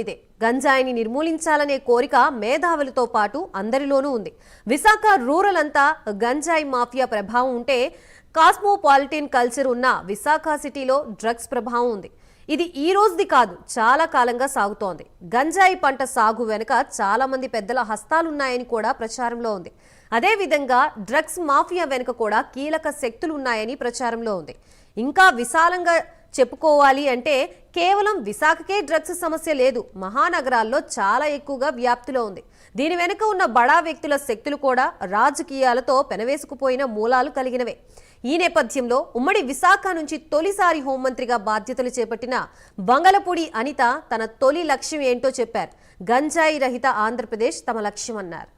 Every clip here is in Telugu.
ఇదే గంజాయిని నిర్మూలించాలనే కోరిక మేధావులతో పాటు అందరిలోనూ ఉంది. విశాఖ రూరల్ అంతా గంజాయి మాఫియా ప్రభావం ఉంటే కాస్మోపాలిటన్ కల్చర్ ఉన్న విశాఖ సిటీలో డ్రగ్స్ ప్రభావం ఉంది. ఇది ఈ రోజుది కాదు, చాలా కాలంగా సాగుతోంది. గంజాయి పంట సాగు వెనుక చాలా మంది పెద్దల హస్తాలున్నాయని కూడా ప్రచారంలో ఉంది. అదేవిధంగా డ్రగ్స్ మాఫియా వెనుక కూడా కీలక శక్తులున్నాయని ప్రచారంలో ఉంది. ఇంకా విశాలంగా చెప్పుకోవాలి అంటే కేవలం విశాఖకే డ్రగ్స్ సమస్య లేదు, మహానగరాల్లో చాలా ఎక్కువగా వ్యాప్తిలో ఉంది. దీని వెనుక ఉన్న బడా వ్యక్తుల శక్తులు కూడా రాజకీయాలతో పెనవేసుకుపోయిన మూలాలు కలిగినవే. ఈ నేపథ్యంలో ఉమ్మడి విశాఖ నుంచి తొలిసారి హోంమంత్రిగా బాధ్యతలు చేపట్టిన బంగళపూడి అనిత తన తొలి లక్ష్యం ఏంటో చెప్పారు. గంజాయి రహిత ఆంధ్రప్రదేశ్ తమ లక్ష్యం అన్నారు.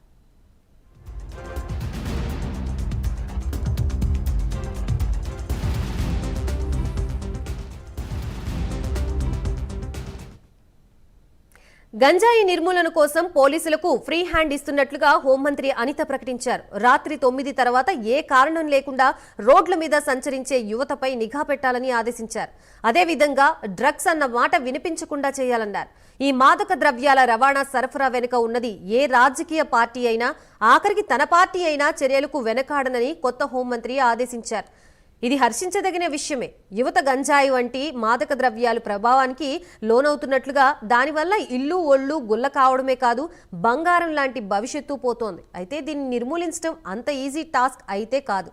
గంజాయి నిర్మూలన కోసం పోలీసులకు ఫ్రీ హ్యాండ్ ఇస్తున్నట్లుగా హోంమంత్రి అనిత ప్రకటించారు. రాత్రి 9 తర్వాత ఏ కారణం లేకుండా రోడ్ల మీద సంచరించే యువతపై నిఘా పెట్టాలని ఆదేశించారు. అదేవిధంగా డ్రగ్స్ అన్న మాట వినిపించకుండా చేయాలన్నారు. ఈ మాదక ద్రవ్యాల రవాణా సరఫరా వెనుక ఉన్నది ఏ రాజకీయ పార్టీ అయినా, ఆఖరికి తన పార్టీ అయినా చర్యలకు వెనకాడనని కొత్త హోంమంత్రి ఆదేశించారు. ఇది హర్షించదగిన విషయమే. యువత గంజాయి వంటి మాదక ద్రవ్యాలు ప్రభావానికి లోనవుతున్నట్లుగా, దానివల్ల ఇల్లు ఒళ్ళు గుల్ల కావడమే కాదు, బంగారం లాంటి భవిష్యత్తు పోతోంది. అయితే దీన్ని నిర్మూలించడం అంత ఈజీ టాస్క్ అయితే కాదు.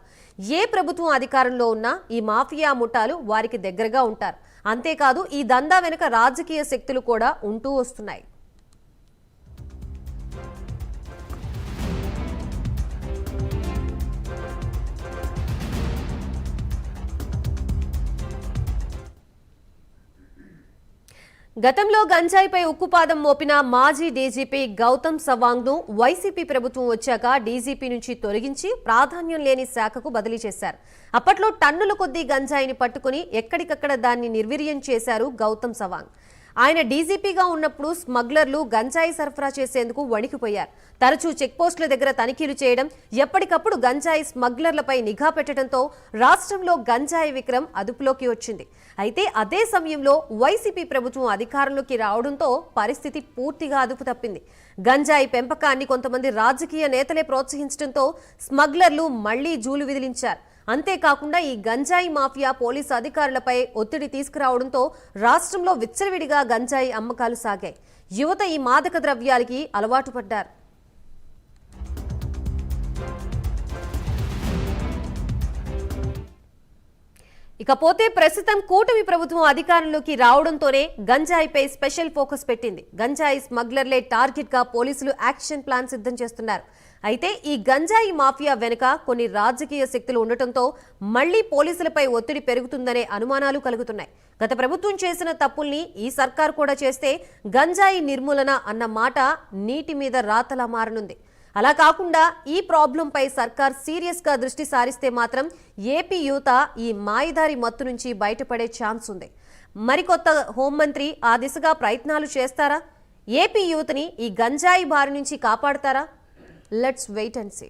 ఏ ప్రభుత్వం అధికారంలో ఉన్నా ఈ మాఫియా ముఠాలు వారికి దగ్గరగా ఉంటారు. అంతేకాదు ఈ దందా వెనుక రాజకీయ శక్తులు కూడా ఉంటూ వస్తున్నాయి. గతంలో గంజాయిపై ఉక్కుపాదం మోపిన మాజీ డీజీపీ గౌతమ్ సవాంగ్ ను వైసీపీ ప్రభుత్వం వచ్చాక డీజీపీ నుంచి తొలగించి ప్రాధాన్యం లేని శాఖకు బదిలీ చేశారు. అప్పట్లో టన్నుల కొద్దీ గంజాయిని పట్టుకుని ఎక్కడికక్కడ దాన్ని నిర్వీర్యం చేశారు గౌతమ్ సవాంగ్. ఆయన డీజీపీగా ఉన్నప్పుడు స్మగ్లర్లు గంజాయి సరఫరా చేసేందుకు వణికిపోయారు. తరచూ చెక్పోస్టుల దగ్గర తనిఖీలు చేయడం, ఎప్పటికప్పుడు గంజాయి స్మగ్లర్లపై నిఘా పెట్టడంతో రాష్ట్రంలో గంజాయి విక్రయం అదుపులోకి వచ్చింది. అయితే అదే సమయంలో వైసీపీ ప్రభుత్వం అధికారంలోకి రావడంతో పరిస్థితి పూర్తిగా అదుపు తప్పింది. గంజాయి పెంపకాన్ని కొంతమంది రాజకీయ నేతలే ప్రోత్సహించడంతో స్మగ్లర్లు మళ్లీ జూలు విదిలించారు. అంతేకాకుండా ఈ గంజాయి మాఫియా పోలీసు అధికారులపై ఒత్తిడి తీసుకురావడంతో రాష్ట్రంలో విచ్చలవిడిగా గంజాయి అమ్మకాలు సాగాయి. యువత ఈ మాదక ద్రవ్యాలకి అలవాటు పడ్డారు. ఇకపోతే ప్రస్తుతం కూటమి ప్రభుత్వం అధికారంలోకి రావడంతోనే గంజాయిపై స్పెషల్ ఫోకస్ పెట్టింది. గంజాయి స్మగ్లర్లే టార్గెట్ గా పోలీసులు యాక్షన్ ప్లాన్ సిద్ధం చేస్తున్నారు. అయితే ఈ గంజాయి మాఫియా వెనుక కొన్ని రాజకీయ శక్తులు ఉండటంతో మళ్లీ పోలీసులపై ఒత్తిడి పెరుగుతుందనే అనుమానాలు కలుగుతున్నాయి. గత ప్రభుత్వం చేసిన తప్పుల్ని ఈ సర్కార్ కూడా చేస్తే గంజాయి నిర్మూలన అన్న మాట నీటి మీద రాతలా మారనుంది. అలా కాకుండా ఈ ప్రాబ్లంపై సర్కార్ సీరియస్ గా దృష్టి సారిస్తే మాత్రం ఏపీ యువత ఈ మాయదారి మత్తు నుంచి బయటపడే ఛాన్స్ ఉంది. మరికొత్త హోంమంత్రి ఆ దిశగా ప్రయత్నాలు చేస్తారా? ఏపీ యువతని ఈ గంజాయి బారి నుంచి కాపాడతారా? Let's wait and see.